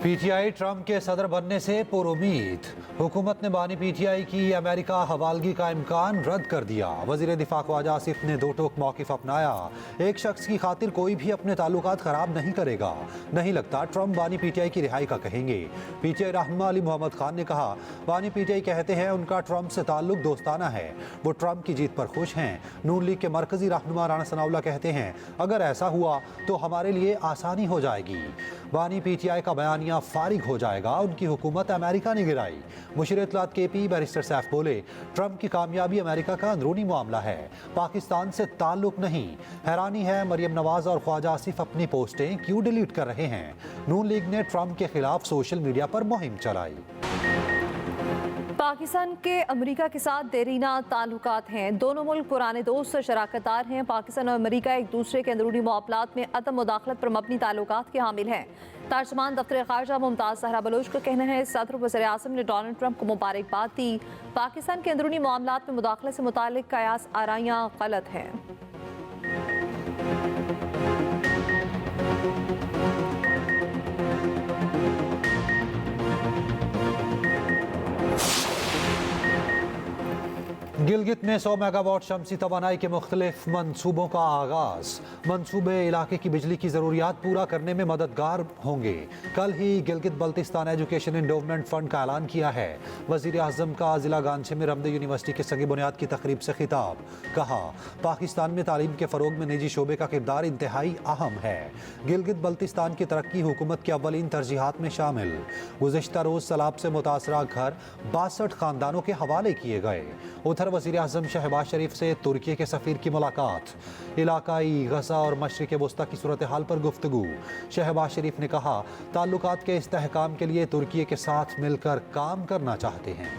PTI Trump के सदर बनने से पुरुमीद। हुकूमत ने बानी पीटीआई की अमेरिका हवालगी का इम्कान रद्द कर दिया। वजीर दिफा ख्वाजा आसिफ ने दो टोक मौक़िफ़ अपनाया। एक शख्स की खातिर कोई भी अपने ताल्लुकात खराब नहीं करेगा। नहीं लगता ट्रंप बानी पीटीआई की रिहाई का कहेंगे। पीटीआई रहनुमा अली मोहम्मद खान ने कहा, बानी पीटीआई कहते हैं उनका ट्रंप से ताल्लुक दोस्ताना है, वो ट्रंप की जीत पर खुश हैं। नून लीग के मरकजी रहनुमा राना सनाउल्लाह कहते हैं, अगर ऐसा हुआ तो हमारे लिए आसानी हो जाएगी। बानी पीटीआई का बयानिया फारिग हो जाएगा, उनकी हुकूमत अमेरिका ने गिराई। मुशीर इत्तलात केपी बैरिस्टर सैफ बोले, ट्रंप की कामयाबी अमेरिका का अंदरूनी मामला है, पाकिस्तान से ताल्लुक नहीं। हैरानी है मरियम नवाज और ख्वाजा आसिफ अपनी पोस्टें क्यों डिलीट कर रहे हैं। नून लीग ने ट्रंप के खिलाफ सोशल मीडिया पर मुहिम चलाई। पाकिस्तान के अमेरिका के साथ देरीना ताल्लुकात हैं। दोनों मुल्क पुराने दोस्त और शराकतदार हैं। पाकिस्तान और अमेरिका एक दूसरे के अंदरूनी मामलात में अदम मुदाखलत पर मबनी ताल्लुकात के हामिल हैं। तर्जमान दफ्तर खारजा मुमताज़ सहरा बलोच का कहना है, सदर वज़ीर आज़म ने डोनाल्ड ट्रंप को मुबारकबाद दी। पाकिस्तान के अंदरूनी मामलात में मुदाखलत से मुताल्लिक़ कयास आराइयाँ गलत हैं। गिलगित में 100 मेगावाट शमसी तवानाई के मुख्तलिफ मनसूबों का आगाज। मनसूबे इलाके की बिजली की ज़रूरियात पूरा करने में मददगार होंगे। कल ही Gilgit Baltistan education endowment fund का ऐलान किया है। वज़ीर आज़म का ज़िला गांचे में रमदे यूनिवर्सिटी के संग बुनियाद की तकरीब से खिताब। कहा, पाकिस्तान में तालीम के फ़रोग में निजी शोबे का किरदार इंतहाई अहम है। गिलगित बल्तिस्तान की तरक्की हुकूमत की अव्वलीन तरजीहात में शामिल। गुज़िश्ता रोज़ सैलाब से मुतासरा घर 62 ख़ानदानों के हवाले किए गए। उधर वज़ीर आज़म शहबाज शरीफ से तुर्की के सफ़ीर की मुलाकात। इलाकाई गज़ा और मशरिक़ वस्ता की सूरत हाल पर गुफ्तगू। शहबाज शरीफ ने कहा, ताल्लुकात के इस्तेहकाम के लिए तुर्की के साथ मिलकर काम करना चाहते हैं।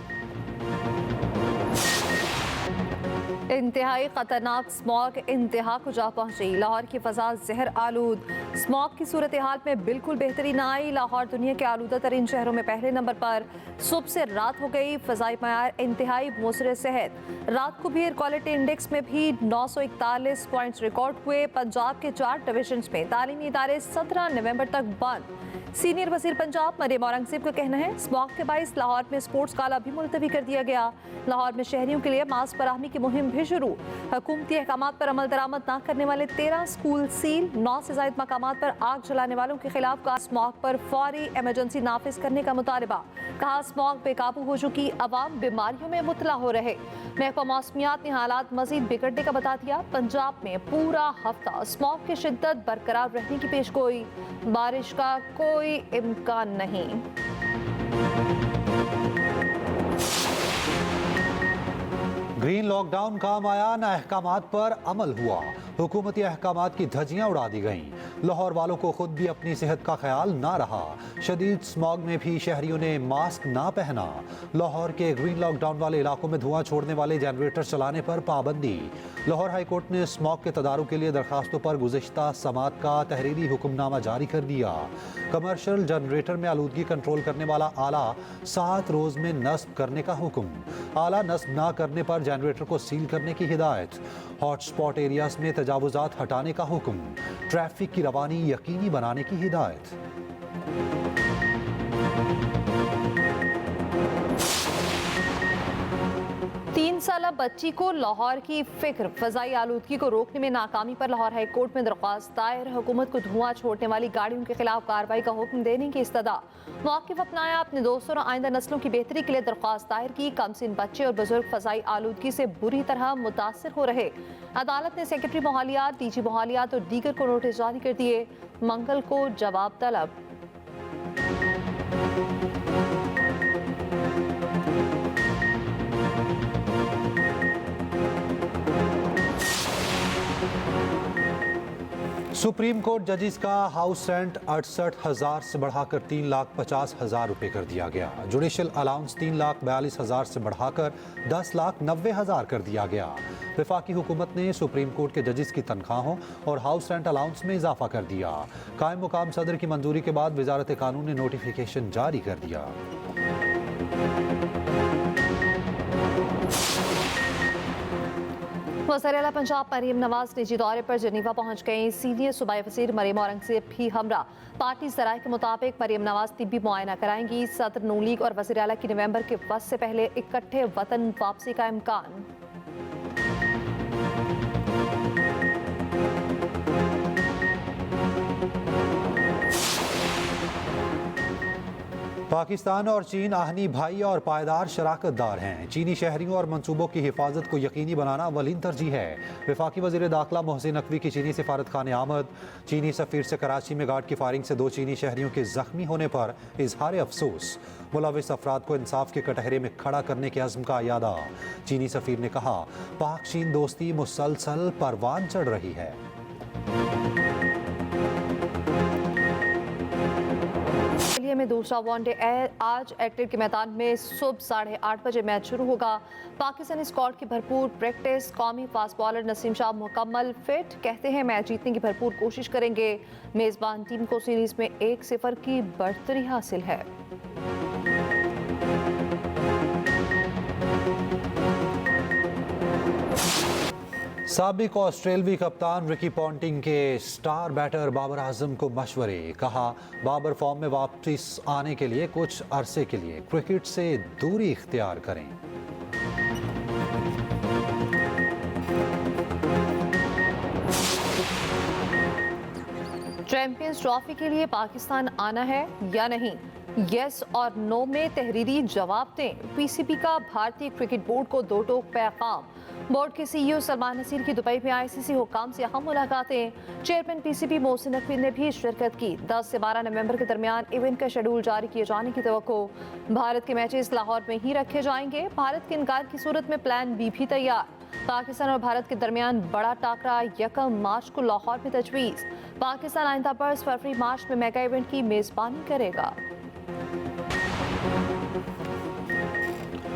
इंतहाई खतरनाक स्मॉग इंतहा को जा पहुंची। लाहौर की फ़ज़ा जहर आलूद। स्मॉग की सूरत हाल में बिल्कुल बेहतरी न आई। लाहौर दुनिया के आलूदा तरीन शहरों में पहले नंबर पर। सुबह से रात हो गई। फ़ज़ाई मयार इंतहाई मुसर सेहत। रात को भी एयर क्वालिटी इंडेक्स में भी 941 पॉइंट्स रिकॉर्ड हुए। पंजाब के 4 डिवीजन में तालीमी इदारे 17 नवंबर तक बंद। सीनियर वज़ीर पंजाब मरियम औरंगज़ेब का कहना है, स्मॉग के बाइस लाहौर में स्पोर्ट्स गाला भी मुलतवी कर दिया गया। लाहौर में शहरियों के लिए मास्क फराहमी की मुहिम भी शुरू। हुकूमती अहकामात पर अमल दरामद न करने वाले 13 स्कूल सील। 9 से ज़ायद मकामात पर आग जलाने वालों के खिलाफ का स्मॉग पर फौरी इमरजेंसी नाफिज करने का मुतालबा। कहा, स्मॉग बेकाबू हो चुकी अवाम बीमारियों में मुबतला हो रहे। महकमा मौसमियात ने हालात मजीद बिगड़ने का बता दिया। पंजाब में पूरा हफ्ता स्मॉग की शिद्दत बरकरार रहने की पेशगोई। बारिश का कोई इम्कान नहीं। ग्रीन लॉकडाउन काम आया, न अहकामात पर अमल हुआ। हुकूमती अहकामात की धज्जियां उड़ा दी गईं। लाहौर वालों को खुद भी अपनी सेहत का ख्याल ना रहा। शदीद स्मॉग में भी शहरियों ने मास्क ना पहना। लाहौर के ग्रीन लॉकडाउन वाले इलाकों में धुआं छोड़ने वाले जनरेटर चलाने पर पाबंदी। लाहौर हाई कोर्ट ने स्मॉग के तदारुक के लिए दरखास्तों पर गुज़िश्ता समात का तहरीरी हुक्मनामा जारी कर दिया। कमर्शियल जनरेटर में आलूदगी कंट्रोल करने वाला आला 7 रोज़ में नस्ब करने का हुक्म। आला नस्ब ना करने पर जनरेटर को सील करने की हिदायत। हॉटस्पॉट एरियाज में तजावुजात हटाने का हुक्म। ट्रैफिक की रवानी यकीनी बनाने की हिदायत। 3 साला बच्ची को लाहौर की फिक्र। फ़ज़ाई आलूदगी को रोकने में नाकामी पर लाहौर हाई कोर्ट में दरख्वास्त दायर। हुकूमत को धुआं छोड़ने वाली गाड़ियों के खिलाफ कार्रवाई का हुक्म देने की इस्तदा। मौक़िफ़ अपनाया, अपने दोस्तों और आइंदा नस्लों की बेहतरी के लिए दरख्वास्त दायर की। कमसिन बच्चे और बुजुर्ग फ़ज़ाई आलूदगी से बुरी तरह मुतासर हो रहे। अदालत ने सेक्रेटरी मोहालियात, डीजी मोहालियात और दीगर को नोटिस जारी कर दिए। मंगल को जवाब तलब। सुप्रीम कोर्ट जजेस का हाउस रेंट 68,000 से बढ़ाकर 3,50,000 रुपये कर दिया गया। जुडिशल अलाउंस 3,42,000 से बढ़ाकर 10,90,000 कर दिया गया। वफाकी हुकूमत ने सुप्रीम कोर्ट के जजेस की तनख्वाहों और हाउस रेंट अलाउंस में इजाफा कर दिया। कायम मुकाम सदर की मंजूरी के बाद वजारत कानून ने नोटिफिकेशन जारी कर दिया। वज़ीर-ए-आला पंजाब मरीम नवाज निजी दौरे पर जनीवा पहुंच गई। सीनियर सूबाई वज़ीर मरीम औरंगज़ेब भी हमरा। पार्टी ज़राए के मुताबिक मरीम नवाज तिब्बी मुआयना कराएंगी। सदर नून लीग और वज़ीर-ए-आला की नवंबर के वक्त से पहले इकट्ठे वतन वापसी का इम्कान। पाकिस्तान और चीन आहनी भाई और पायदार शराकतदार हैं। चीनी शहरियों और मंसूबों की हिफाजत को यकीनी बनाना अवलीन तरजीह है। वफाकी वज़ीर दाखिला मोहसिन नकवी की चीनी सिफारत खाने आमद। चीनी सफ़ीर से कराची में गार्ड की फायरिंग से 2 चीनी शहरियों के जख्मी होने पर इजहार अफसोस। मुलविस अफराद को इंसाफ के कटहरे में खड़ा करने के अज़्म का यादा। चीनी सफ़ीर ने कहा, पाक चीन दोस्ती मुसलसल परवान चढ़ रही है। ऑस्ट्रेलिया में दूसरा वनडे आज एडिलेड के मैदान में सुबह 8:30 बजे मैच शुरू होगा। पाकिस्तानी स्क्वाड की भरपूर प्रैक्टिस। कौमी फास्ट बॉलर नसीम शाह मुकम्मल फिट। कहते हैं मैच जीतने की भरपूर कोशिश करेंगे। मेज़बान टीम को सीरीज में 1-0 की बढ़तरी हासिल है। साबिक ऑस्ट्रेलवी कप्तान रिकी पॉन्टिंग के स्टार बैटर बाबर आजम को मशवरे। कहा, बाबर फॉर्म में वापस आने के लिए कुछ अरसे के लिए क्रिकेट से दूरी इख्तियार करें। चैंपियंस ट्रॉफी के लिए पाकिस्तान आना है या नहीं, यस और नो में तहरीरी जवाब दें। पीसीबी का भारतीय क्रिकेट बोर्ड को 2 टोक पैगाम। बोर्ड के सीईओ सलमान नसीर की दुबई में आईसीसी हुक्काम से अहम मुलाकातें। चेयरमैन पीसीबी मोहसिन नकवी ने भी शिरकत की। 10 से 12 नवंबर के दरमियान इवेंट का शेड्यूल जारी किए जाने की तवक्को। भारत के मैचेस लाहौर में ही रखे जाएंगे। भारत के इनकार की सूरत में प्लान बी भी तैयार। पाकिस्तान और भारत के दरमियान बड़ा टाकरा 1 मार्च को लाहौर में तजवीज़। पाकिस्तान आइंदा बरस फरवरी मार्च में मेगा इवेंट की मेजबानी करेगा।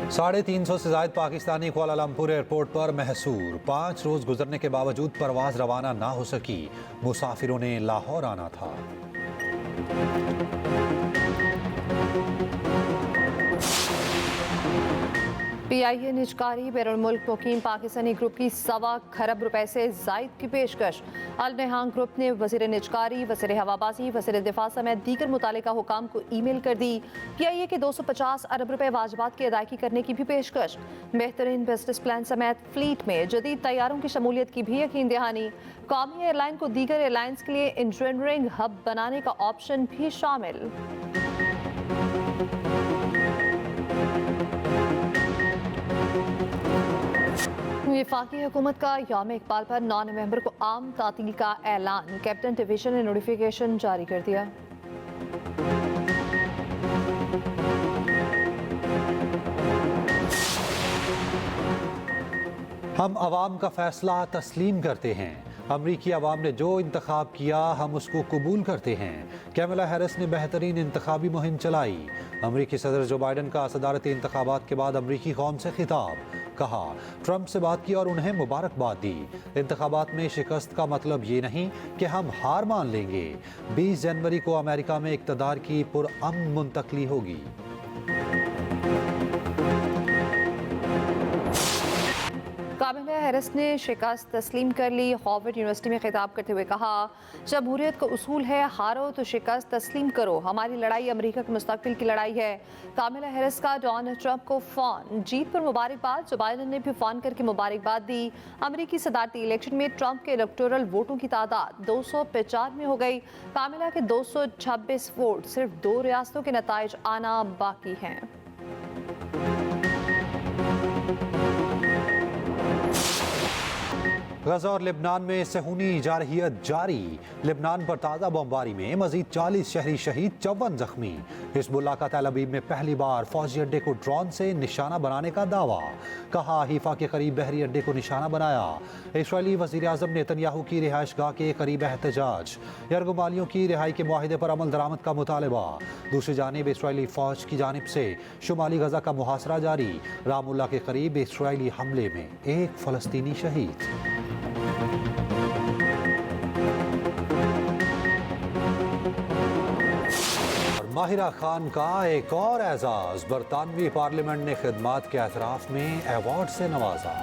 350 से ज्यादा पाकिस्तानी कुआलालंपुर एयरपोर्ट पर महसूर। 5 रोज गुजरने के बावजूद परवाज रवाना ना हो सकी। मुसाफिरों ने लाहौर आना था। पीआईए निजकारी बैरून मुल्क मुकीम पाकिस्तानी ग्रुप की 1.25 खरब रुपए से जायद की पेशकश। अल नहांग ग्रुप ने वजीर निजकारी, वजीर हवाबाजी, वजीर दिफा समेत दीगर मुतालिका हुकाम को ईमेल कर दी। पीआईए के 250 अरब रुपए वाजबात की अदायगी करने की भी पेशकश। बेहतरीन बिजनेस प्लान समेत फ्लीट में जदीद तैयारों की शमूलियत की भी यकीन दहानी। कौमी एयरलाइन को दीगर एयरलाइंस के लिए इंजीनियरिंग हब बनाने का ऑप्शन भी शामिल। वफाकी हुकूमत का यौम इकबाल पर 9 नवंबर को आम तातील का ऐलान। कैप्टन डिवीजन ने नोटिफिकेशन जारी कर दिया। हम अवाम का फैसला तस्लीम करते हैं। अमरीकी अवाम ने जो इंतखाब किया हम उसको कबूल करते हैं। कैमला हैरिस ने बेहतरीन इंतखाबी मुहिम चलाई। अमरीकी सदर जो बाइडन का सदारती इंतखाबात के बाद अमरीकी कौम से खिताब। कहा, ट्रंप से बात की और उन्हें मुबारकबाद दी। इंतखाबात में शिकस्त का मतलब ये नहीं कि हम हार मान लेंगे। 20 जनवरी को अमेरिका में इक़्तिदार की पुरअमन मुंतकली होगी। कामिला हैरिस ने शिकस्त तस्लीम कर ली। हार्वर्ड यूनिवर्सिटी में खिताब करते हुए कहा, जमहूरियत का उसूल है हारो तो शिकस्त तस्लीम करो। हमारी लड़ाई अमेरिका के मुस्तकबिल की लड़ाई है। कामिला हैरिस का डोनाल्ड ट्रंप को फ़ोन। जीत पर मुबारकबाद। जो बाइडन ने भी फ़ोन करके मुबारकबाद दी। अमेरिकी सदारती इलेक्शन में ट्रंप के इलेक्टोरल वोटों की तादाद 295 हो गई। कामिला के 226 वोट। सिर्फ 2 रियासतों के नताइज आना बाकी हैं। गजा और लेबनान में सहूनी जारहियत जारी। लेबनान पर ताज़ा बमबारी में मजीद 40 शहरी शहीद, 54 जख्मी। हिजबुल्लाह का तेल अवीव में पहली बार फौजी अड्डे को ड्रोन से निशाना बनाने का दावा। कहा, हीफा के करीब बहरी अड्डे को निशाना बनाया। इसराइली वज़ीर आज़म नेतन्याहू की रिहाइश गाह के करीब एहतजाज। यरगुमालियों की रिहाई के मुआहिदे पर अमल दरामद का मुतालबा। दूसरी जानिब इसराइली फ़ौज की जानिब से शुमाली गजा का मुहासरा जारी। रामुल्ला के करीब इसराइली हमले में 1 फ़लस्तीनी शहीद। माहिरा खान का एक और एजाज। बरतानवी पार्लियामेंट ने खिदमात के एतराफ़ में अवार्ड से नवाजा।